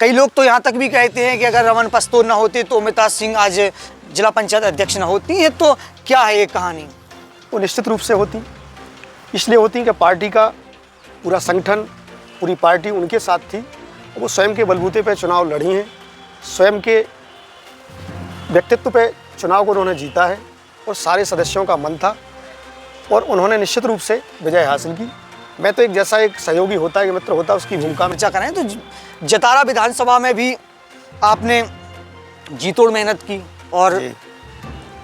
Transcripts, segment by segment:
कई लोग तो यहाँ तक भी कहते हैं कि अगर रमन पस्तोर न होते तो अमिता सिंह आज जिला पंचायत अध्यक्ष न होती हैं। तो क्या है ये कहानी? वो निश्चित रूप से होती, इसलिए होती कि पार्टी का पूरा संगठन, पूरी पार्टी उनके साथ थी। वो स्वयं के बलबूते पे चुनाव लड़ी हैं, स्वयं के व्यक्तित्व पे चुनाव को उन्होंने जीता है और सारे सदस्यों का मन था और उन्होंने निश्चित रूप से विजय हासिल की। मैं तो एक जैसा एक सहयोगी होता है, एक मित्र होता है, उसकी भूमिका में चर्चा करें तो जतारा विधानसभा में भी आपने जीतोड़ मेहनत की और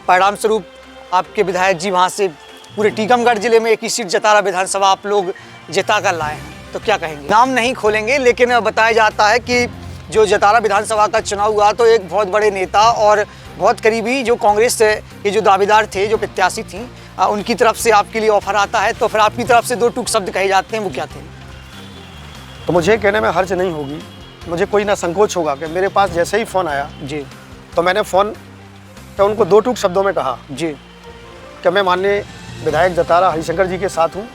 परिणाम स्वरूप आपके विधायक जी वहाँ से पूरे टीकमगढ़ जिले में एक ही सीट जतारा विधानसभा आप लोग जिता कर लाए हैं। तो क्या कहेंगे? नाम नहीं खोलेंगे, लेकिन बताया जाता है कि जो जतारा विधानसभा का चुनाव हुआ तो एक बहुत बड़े नेता और बहुत करीबी जो कांग्रेस के जो दावेदार थे, जो प्रत्याशी थी, उनकी तरफ से आपके लिए ऑफर आता है। तो फिर आपकी तरफ से 2 टूक शब्द कहे जाते हैं, वो क्या थे? तो मुझे कहने में हर्ज नहीं होगी, मुझे कोई ना संकोच होगा कि मेरे पास जैसे ही फ़ोन आया जी तो मैंने फ़ोन पे उनको 2 टूक शब्दों में कहा जी कि मैं माननीय विधायक जतारा हरिशंकर जी के साथ हूँ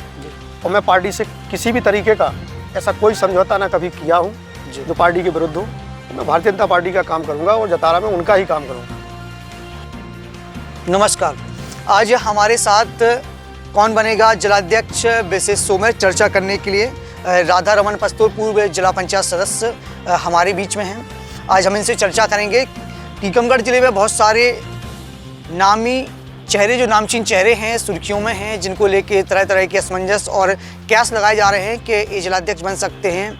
और मैं पार्टी से किसी भी तरीके का ऐसा कोई समझौता ना कभी किया हूँ जो पार्टी के विरुद्ध हो। मैं भारतीय जनता पार्टी का काम करूँगा और जतारा में उनका ही काम करूँगा। नमस्कार, आज हमारे साथ कौन बनेगा जिलाध्यक्ष विशेष शो में चर्चा करने के लिए राधा रमन पस्तोर, पूर्व जिला पंचायत सदस्य, हमारे बीच में हैं। आज हम इनसे चर्चा करेंगे। टीकमगढ़ जिले में बहुत सारे नामी चेहरे, जो नामचीन चेहरे हैं, सुर्खियों में हैं, जिनको लेके तरह तरह के असमंजस और कयास लगाए जा रहे हैं कि ये जिलाध्यक्ष बन सकते हैं,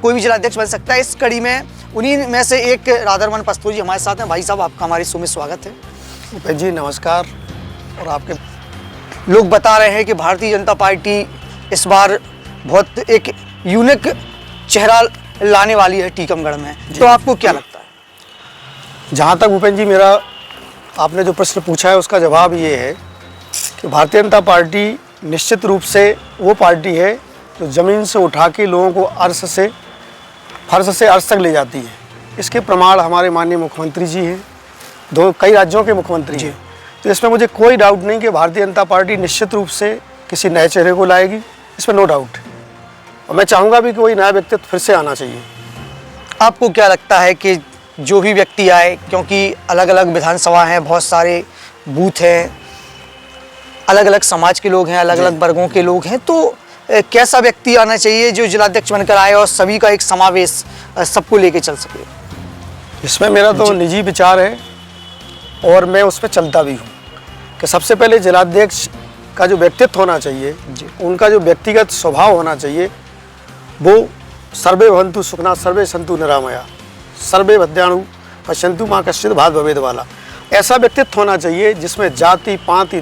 कोई भी जिलाध्यक्ष बन सकता है। इस कड़ी में उन्हीं में से एक राधा रमन पस्तोर जी हमारे साथ हैं। भाई साहब, आपका हमारे शो में स्वागत है। जी नमस्कार। और आपके लोग बता रहे हैं कि भारतीय जनता पार्टी इस बार बहुत एक यूनिक चेहरा लाने वाली है टीकमगढ़ में, तो आपको क्या लगता है? जहाँ तक भूपेंद्र जी मेरा आपने जो प्रश्न पूछा है उसका जवाब ये है कि भारतीय जनता पार्टी निश्चित रूप से वो पार्टी है जो ज़मीन से उठा के लोगों को फर्श से अर्श तक ले जाती है। इसके प्रमाण हमारे माननीय मुख्यमंत्री जी हैं, कई राज्यों के मुख्यमंत्री हैं। तो इसमें मुझे कोई डाउट नहीं कि भारतीय जनता पार्टी निश्चित रूप से किसी नए चेहरे को लाएगी, इसमें नो डाउट। और मैं चाहूँगा भी कि कोई नया व्यक्तित्व फिर से आना चाहिए। आपको क्या लगता है कि जो भी व्यक्ति आए, क्योंकि अलग अलग विधानसभा हैं, बहुत सारे बूथ हैं, अलग अलग समाज के लोग हैं, अलग अलग वर्गों के लोग हैं, तो कैसा व्यक्ति आना चाहिए जो जिलाध्यक्ष बनकर आए और सभी का एक समावेश सबको लेके चल सके? इसमें मेरा तो निजी विचार है और मैं उस पर चलता भी हूँ कि सबसे पहले जिलाध्यक्ष का जो व्यक्तित्व होना चाहिए, उनका जो व्यक्तिगत स्वभाव होना चाहिए, वो सर्वे भवन्तु सुखिनः सर्वे सन्तु निरामया सर्वे भद्राणु पश्यन्तु माँ कश्चित् भात भवेद वाला ऐसा व्यक्तित्व होना चाहिए जिसमें जाति पाति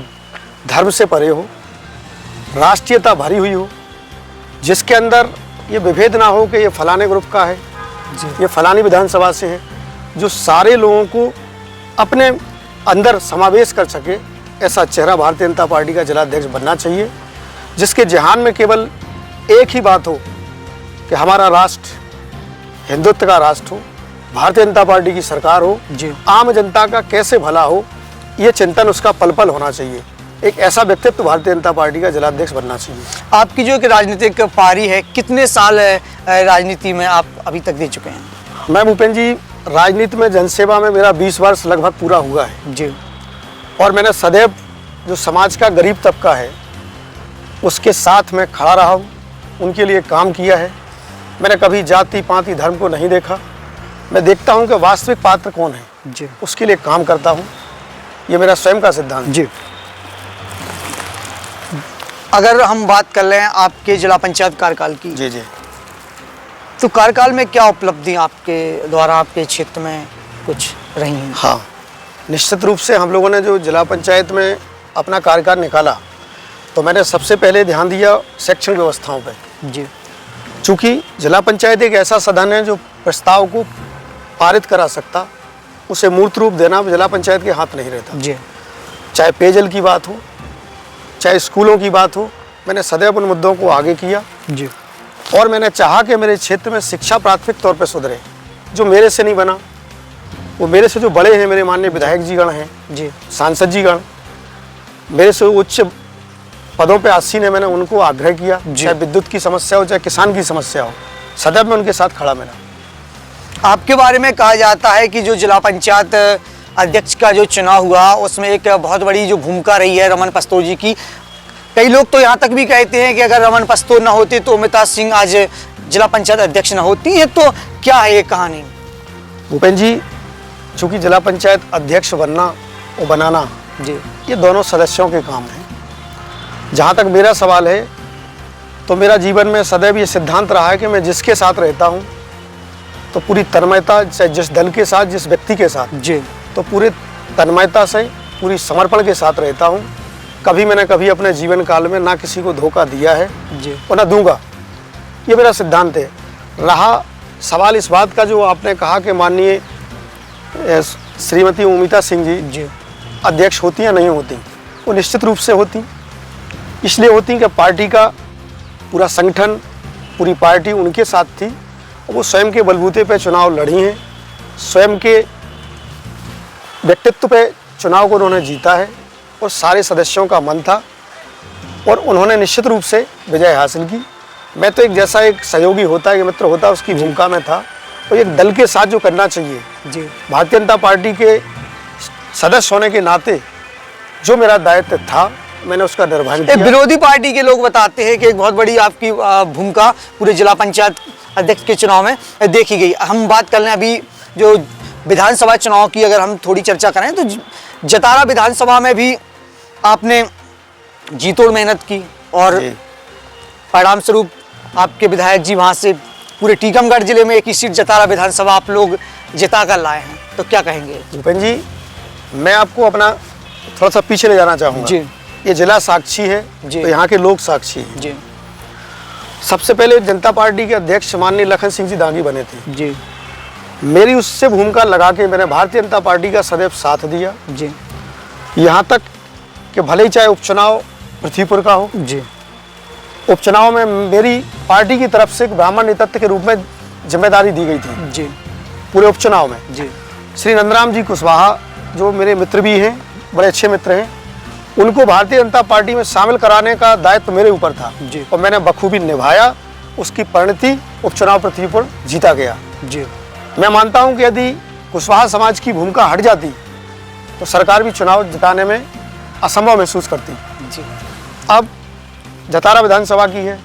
धर्म से परे हो, राष्ट्रीयता भरी हुई हो, जिसके अंदर ये विभेद ना हो कि ये फलाने ग्रुप का है, ये फलानी विधानसभा से है, जो सारे लोगों को अपने अंदर समावेश कर सके। ऐसा चेहरा भारतीय जनता पार्टी का जिलाध्यक्ष बनना चाहिए, जिसके जहान में केवल एक ही बात हो कि हमारा राष्ट्र हिंदुत्व का राष्ट्र हो, भारतीय जनता पार्टी की सरकार हो, आम जनता का कैसे भला हो, ये चिंतन उसका पल पल होना चाहिए। एक ऐसा व्यक्तित्व भारतीय जनता पार्टी का जिलाध्यक्ष बनना चाहिए। आपकी जो कि राजनीतिक पारी है, कितने साल राजनीति में आप अभी तक दे चुके हैं? मैं भूपेंद्र जी राजनीति में जनसेवा में मेरा 20 वर्ष लगभग पूरा हुआ है जी। और मैंने सदैव जो समाज का गरीब तबका है उसके साथ में खड़ा रहा हूँ, उनके लिए काम किया है। मैंने कभी जाति पाति धर्म को नहीं देखा। मैं देखता हूँ कि वास्तविक पात्र कौन है जी, उसके लिए काम करता हूँ। ये मेरा स्वयं का सिद्धांत जी। अगर हम बात कर लें आपके जिला पंचायत कार्यकाल की, जी, तो कार्यकाल में क्या उपलब्धि आपके द्वारा आपके क्षेत्र में कुछ रही हैं? हाँ, निश्चित रूप से हम लोगों ने जो जिला पंचायत में अपना कार्यकाल निकाला तो मैंने सबसे पहले ध्यान दिया शैक्षणिक व्यवस्थाओं पे जी। चूँकि जिला पंचायत एक ऐसा सदन है जो प्रस्ताव को पारित करा सकता, उसे मूर्त रूप देना जिला पंचायत के हाथ नहीं रहता जी। चाहे पेयजल की बात हो, चाहे स्कूलों की बात हो, मैंने सदैव उन मुद्दों को आगे किया जी। और मैंने चाहा कि मेरे क्षेत्र में शिक्षा प्राथमिक तौर पर सुधरे। जो मेरे से नहीं बना, वो मेरे से जो बड़े हैं, मेरे माननीय विधायक जीगण हैं जी, सांसद जीगण, मेरे से उच्च पदों पे आसीन है, मैंने उनको आग्रह किया, चाहे विद्युत की समस्या हो, चाहे किसान की समस्या हो, सदैव मैं उनके साथ खड़ा मिला। आपके बारे में कहा जाता है कि जो जिला पंचायत अध्यक्ष का जो चुनाव हुआ उसमें एक बहुत बड़ी जो भूमिका रही है रमन पस्तोर जी की। कई लोग तो यहाँ तक भी कहते हैं कि अगर रमन पस्तोर न होते तो अमिता सिंह आज जिला पंचायत अध्यक्ष न होती है। तो क्या है ये कहानी? भूपेन जी, चूँकि जिला पंचायत अध्यक्ष बनना और बनाना जी, ये दोनों सदस्यों के काम हैं। जहाँ तक मेरा सवाल है तो मेरा जीवन में सदैव ये सिद्धांत रहा है कि मैं जिसके साथ रहता हूँ तो पूरी तन्मयता, चाहे जिस दल के साथ, जिस व्यक्ति के साथ जी, तो पूरे तन्मयता से, पूरी समर्पण के साथ रहता हूँ। कभी मैंने कभी अपने जीवन काल में ना किसी को धोखा दिया है जी, और ना दूंगा, ये मेरा सिद्धांत है। रहा सवाल इस बात का जो आपने कहा कि माननीय श्रीमती अमिता सिंह जी जी, अध्यक्ष होती या नहीं होती, वो निश्चित रूप से होती। इसलिए होती कि पार्टी का पूरा संगठन, पूरी पार्टी उनके साथ थी और वो स्वयं के बलबूते पे चुनाव लड़ी हैं, स्वयं के व्यक्तित्व पे चुनाव को उन्होंने जीता है और सारे सदस्यों का मन था और उन्होंने निश्चित रूप से विजय हासिल की। मैं तो एक जैसा एक सहयोगी होता है, एक मित्र होता है, उसकी भूमिका में था। तो एक दल के साथ जो करना चाहिए, जी, भारतीय जनता पार्टी के सदस्य होने के नाते जो मेरा दायित्व था, मैंने उसका निर्वहन किया। विरोधी पार्टी के लोग बताते हैं कि एक बहुत बड़ी आपकी भूमिका पूरे जिला पंचायत अध्यक्ष के चुनाव में देखी गई। हम बात कर लें अभी जो विधानसभा चुनाव की, अगर हम थोड़ी चर्चा करें तो जतारा विधानसभा में भी आपने जी तोड़ मेहनत की और परिणाम स्वरूप आपके विधायक जी वहाँ से पूरे टीकमगढ़ जिले में एक ही सीट जतारा विधानसभा आप लोग जिता कर लाए हैं। तो क्या कहेंगे? भूपेन जी, मैं आपको अपना थोड़ा सा पीछे ले जाना चाहूँगा। जी, ये जिला साक्षी है जी, तो यहाँ के लोग साक्षी हैं। जी, सबसे पहले जनता पार्टी के अध्यक्ष माननीय लखन सिंह जी दांगी बने थे। जी, मेरी उससे भूमिका लगा के मैंने भारतीय जनता पार्टी का सदैव साथ दिया। जी, यहाँ तक कि भले ही चाहे उपचुनाव पृथ्वीपुर का हो, जी, उपचुनाव में मेरी पार्टी की तरफ से एक ब्राह्मण नेतृत्व के रूप में जिम्मेदारी दी गई थी। जी, पूरे उपचुनाव में जी, श्री नंदराम जी कुशवाहा जो मेरे मित्र भी हैं, बड़े अच्छे मित्र हैं, उनको भारतीय जनता पार्टी में शामिल कराने का दायित्व मेरे ऊपर था जी, और मैंने बखूबी निभाया। उसकी परिणति उपचुनाव पृथ्वीपुर जीता गया। जी, मैं मानता हूं कि यदि कुशवाहा समाज की भूमिका हट जाती तो सरकार भी चुनाव जिताने में असंभव महसूस करती। जी, अब जतारा विधानसभा की है,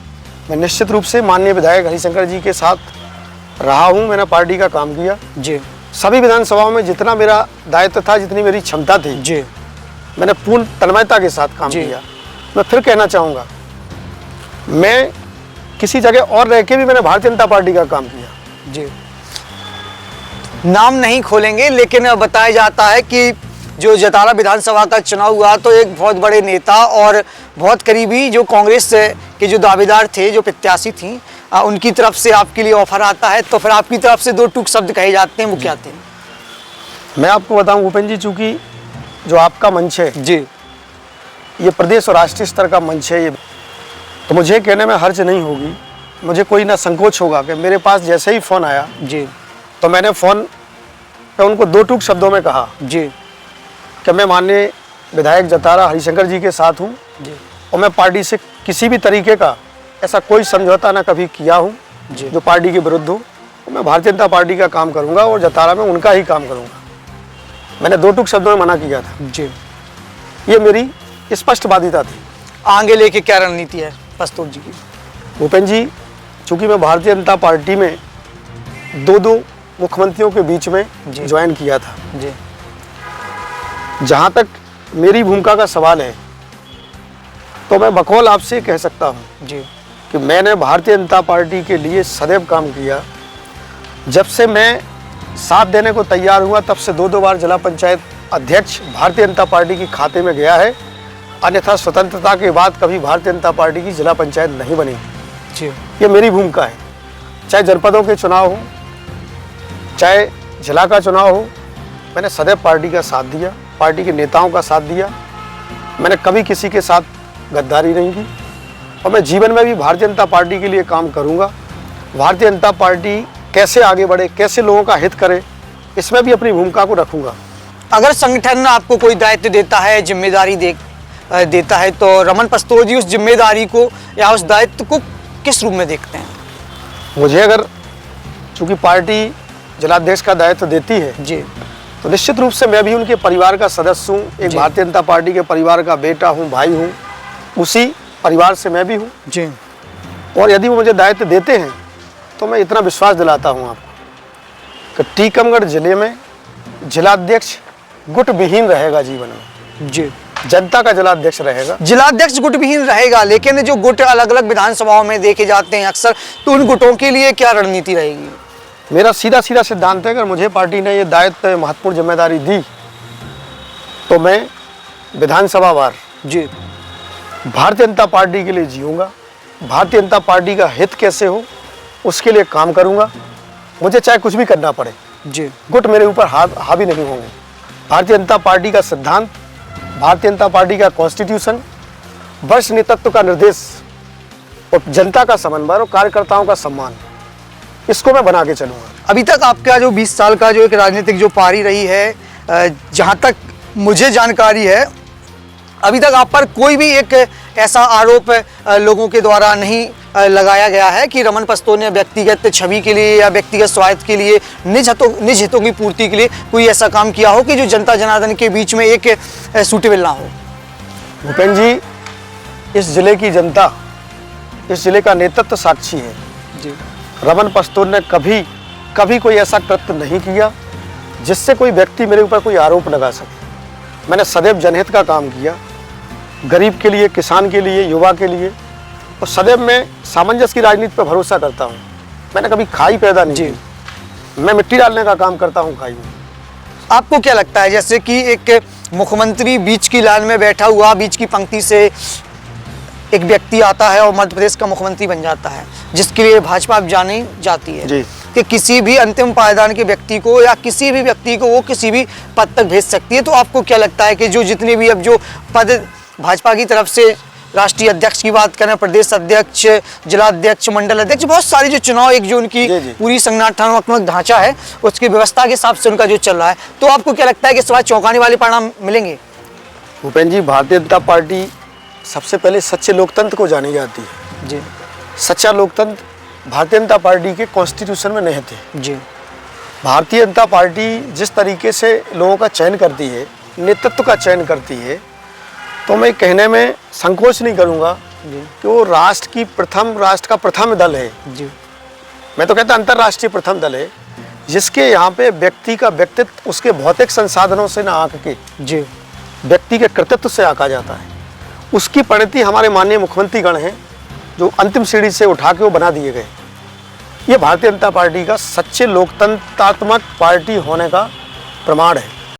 मैं निश्चित रूप से माननीय विधायक हरिशंकर जी के साथ रहा हूं, मैंने पार्टी का काम किया। जी, सभी विधानसभाओं में जितना मेरा दायित्व था, जितनी मेरी क्षमता थी, जी, मैंने पूर्ण तन्मयता के साथ काम जी। किया। मैं फिर कहना चाहूँगा, मैं किसी जगह और रह के भी मैंने भारतीय जनता पार्टी का काम किया। जी, नाम नहीं खोलेंगे लेकिन बताया जाता है कि जो जतारा विधानसभा का चुनाव हुआ तो एक बहुत बड़े नेता और बहुत करीबी जो कांग्रेस के जो दावेदार थे, जो प्रत्याशी थी, उनकी तरफ से आपके लिए ऑफर आता है तो फिर आपकी तरफ से दो टूक शब्द कहे जाते हैं, वो क्या थे? मैं आपको बताऊं भूपेन जी, चूँकि जो आपका मंच है जी, ये प्रदेश और राष्ट्रीय स्तर का मंच है, ये तो मुझे कहने में हर्ज नहीं होगी, मुझे कोई ना संकोच होगा कि मेरे पास जैसे ही फ़ोन आया जी, तो मैंने फ़ोन पे उनको दो टूक शब्दों में कहा जी, कि मैं माननीय विधायक जतारा हरिशंकर जी के साथ हूँ जी, और मैं पार्टी से किसी भी तरीके का ऐसा कोई समझौता ना कभी किया हूँ जी, जो पार्टी के विरुद्ध हो। तो मैं भारतीय जनता पार्टी का काम करूँगा और जतारा में उनका ही काम करूँगा। मैंने दो टूक शब्दों में मना किया था। जी। ये मेरी स्पष्ट बाध्यता थी। आगे लेके क्या रणनीति है पस्तोर जी की? भूपेन जी, चूँकि मैं भारतीय जनता पार्टी में दो मुख्यमंत्रियों के बीच में जी। ज्वाइन किया था, जी, जहाँ तक मेरी भूमिका का सवाल है तो मैं बकौल आपसे कह सकता हूँ जी, कि मैंने भारतीय जनता पार्टी के लिए सदैव काम किया। जब से मैं साथ देने को तैयार हुआ तब से दो बार जिला पंचायत अध्यक्ष भारतीय जनता पार्टी के खाते में गया है, अन्यथा स्वतंत्रता के बाद कभी भारतीय जनता पार्टी की जिला पंचायत नहीं बनी। जी, ये मेरी भूमिका है, चाहे जनपदों के चुनाव हो, चाहे जिला का चुनाव हो, मैंने सदैव पार्टी का साथ दिया, पार्टी के नेताओं का साथ दिया। मैंने कभी किसी के साथ गद्दारी नहीं की और मैं जीवन में भी भारतीय जनता पार्टी के लिए काम करूंगा। भारतीय जनता पार्टी कैसे आगे बढ़े, कैसे लोगों का हित करे, इसमें भी अपनी भूमिका को रखूंगा। अगर संगठन आपको कोई दायित्व देता है, जिम्मेदारी देता है तो रमन पस्तोर जी उस जिम्मेदारी को या उस दायित्व को किस रूप में देखते हैं? मुझे अगर, चूँकि पार्टी जिलाध्यक्ष का दायित्व देती है जी तो निश्चित रूप से मैं भी उनके परिवार का सदस्य हूँ, एक जी। भारतीय जनता पार्टी के परिवार का बेटा हूँ, भाई हूँ, उसी परिवार से मैं भी हूँ। जी और यदि वो मुझे दायित्व देते हैं तो मैं इतना विश्वास दिलाता हूँ आपको कि टीकमगढ़ जिले में जिलाध्यक्ष गुट विहीन रहेगा जीवन में, जी। जनता का जिलाध्यक्ष रहेगा। जिलाध्यक्ष गुट विहीन रहेगा, लेकिन जो गुट अलग अलग विधानसभाओं में देखे जाते हैं अक्सर, तो उन गुटों के लिए क्या रणनीति रहेगी? मेरा सीधा सीधा सिद्धांत है, अगर मुझे पार्टी ने ये दायित्व महत्वपूर्ण जिम्मेदारी दी तो मैं विधानसभा वार जी भारतीय जनता पार्टी के लिए जीऊँगा, भारतीय जनता पार्टी का हित कैसे हो उसके लिए काम करूँगा, मुझे चाहे कुछ भी करना पड़े। जी गुट मेरे ऊपर हावी नहीं होंगे। भारतीय जनता पार्टी का सिद्धांत, भारतीय जनता पार्टी का कॉन्स्टिट्यूशन, वरिष्ठ नेतृत्व का निर्देश और जनता का समन्वय और कार्यकर्ताओं का सम्मान, इसको मैं बना के चलूँगा। अभी तक आपका जो 20 साल का जो एक राजनीतिक जो पारी रही है, जहाँ तक मुझे जानकारी है, अभी तक आप पर कोई भी एक ऐसा आरोप लोगों के द्वारा नहीं लगाया गया है कि रमन पस्तोर ने व्यक्तिगत छवि के लिए या व्यक्तिगत स्वार्थ के लिए, निज हितों की पूर्ति के लिए कोई ऐसा काम किया हो कि जो जनता जनार्दन के बीच में एक सूटेबल ना हो। भूपेन जी, इस जिले की जनता, इस जिले का नेतृत्व साक्षी है। जी रमन पस्तोर ने कभी कोई ऐसा कृत्य नहीं किया जिससे कोई व्यक्ति मेरे ऊपर कोई आरोप लगा सके। मैंने सदैव जनहित का काम किया, गरीब के लिए, किसान के लिए, युवा के लिए, और सदैव मैं सामंजस्य की राजनीति पर भरोसा करता हूँ। मैंने कभी खाई पैदा नहीं की, मैं मिट्टी डालने का काम करता हूँ खाई में। आपको क्या लगता है, जैसे कि एक मुख्यमंत्री बीच की लाइन में बैठा हुआ, बीच की पंक्ति से एक व्यक्ति आता है और मध्य प्रदेश का मुख्यमंत्री बन जाता है, जिसके लिए भाजपा अब जानी जाती है जी। कि किसी भी अंतिम पायदान के व्यक्ति को या किसी भी व्यक्ति को वो किसी भी पद तक भेज सकती है, तो आपको क्या लगता है कि जो जितने भी अब जो पद भाजपा की तरफ से, राष्ट्रीय अध्यक्ष की बात करें, प्रदेश अध्यक्ष, जिलाध्यक्ष, मंडल अध्यक्ष, बहुत सारी जो चुनाव, एक जो उनकी जी। पूरी संगठनात्मक ढांचा है, उसकी व्यवस्था के हिसाब से उनका जो चल रहा है, तो आपको क्या लगता है कि इस बार चौंकाने वाले परिणाम मिलेंगे? भूपेन जी, भारतीय जनता पार्टी सबसे पहले सच्चे लोकतंत्र को जानी जाती है। जी सच्चा लोकतंत्र भारतीय जनता पार्टी के कॉन्स्टिट्यूशन में निहित है। जी भारतीय जनता पार्टी जिस तरीके से लोगों का चयन करती है, नेतृत्व का चयन करती है, तो मैं कहने में संकोच नहीं करूंगा कि वो राष्ट्र का प्रथम दल है। जी मैं तो कहता अंतर्राष्ट्रीय प्रथम दल है, जिसके यहाँ पे व्यक्ति का व्यक्तित्व उसके भौतिक संसाधनों से न आंक के जी व्यक्ति के कृतित्व से आंका जाता है। उसकी परिणति हमारे माननीय मुख्यमंत्री गण हैं, जो अंतिम सीढ़ी से उठा के वो बना दिए गए। ये भारतीय जनता पार्टी का सच्चे लोकतंत्रात्मक पार्टी होने का प्रमाण है।